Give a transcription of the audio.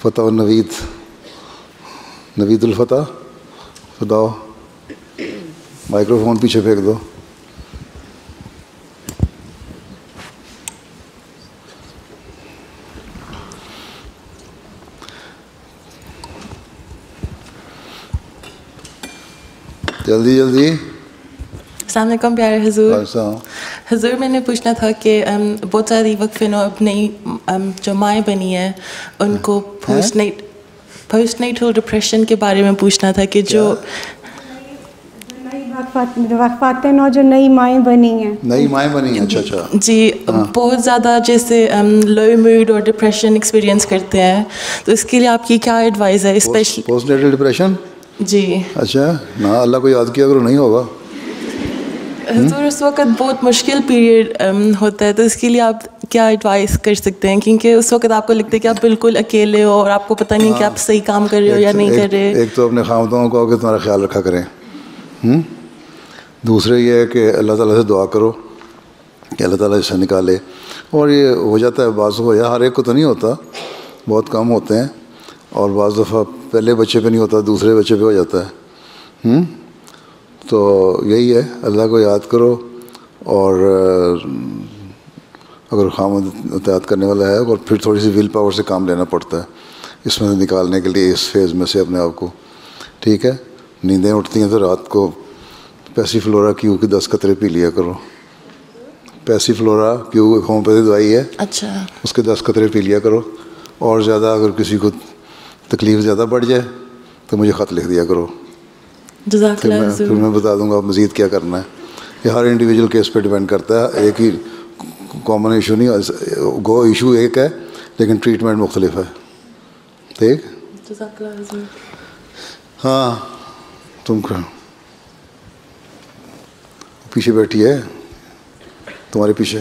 فتح نوید الفتح بتاؤ. Micro phone پیچھے پھینک دو. جلدی جلدی. السلام علیکم پیارے حضور. حضور میں نے پوچھنا تھا کہ بہت ساری وقفے نو اپنی جو مائیں بنی ہیں ان کو پوسٹ نیٹل ڈپریشن کے بارے میں پوچھنا تھا کہ جو وقفات نو جو نئی مائیں بنی ہیں. اچھا اچھا جی بہت زیادہ جیسے لو موڈ اور ڈپریشن ایکسپیرینس کرتے ہیں, تو اس کے لیے آپ کی کیا ایڈوائز ہے اسپیشلی پوسٹ نیٹل ڈپریشن؟ جی اچھا نا, اللہ کو یاد کیا کرو, نہیں ہوگا. حضور اس وقت بہت مشکل پیریڈ ہوتا ہے, تو اس کے لیے آپ کیا ایڈوائز کر سکتے ہیں, کیونکہ اس وقت آپ کو لگتا ہے کہ آپ بالکل اکیلے ہو اور آپ کو پتہ نہیں کہ آپ صحیح کام کر رہے ہو یا نہیں کر رہے. ایک تو اپنے خامدوں کو کہ تمہارا خیال رکھا کریں. دوسرے یہ ہے کہ اللہ تعالیٰ سے دعا کرو کہ اللہ تعالیٰ اسے نکالے. اور یہ ہو جاتا ہے بعض کو, یا ہر ایک کو تو نہیں ہوتا, بہت کم ہوتے ہیں, اور بعض دفعہ پہلے بچے پہ نہیں ہوتا, دوسرے بچے پہ ہو جاتا ہے. تو یہی ہے, اللہ کو یاد کرو, اور اگر خامد اطاعت کرنے والا ہے, اور پھر تھوڑی سی ویل پاور سے کام لینا پڑتا ہے اس میں سے نکالنے کے لیے, اس فیز میں سے اپنے آپ کو. ٹھیک ہے, نیندیں اٹھتی ہیں تو رات کو پیسی فلورا کیو کے 10 قطرے پی لیا کرو. پیسی فلورا کیو ایک ہومیوپیتھی دوائی ہے, اچھا اس کے 10 قطرے پی لیا کرو. اور زیادہ اگر کسی کو تکلیف زیادہ بڑھ جائے تو مجھے خط لکھ دیا کرو, پھر میں بتا دوں گا آپ مزید کیا کرنا ہے. یہ ہر انڈیویجول کیس پہ ڈیپینڈ کرتا ہے, ایک ہی کامن ایشو نہیں, گو ایشو ایک ہے لیکن ٹریٹمنٹ مختلف ہے. ٹھیک. ہاں تم پیچھے بیٹھی ہے, تمہارے پیچھے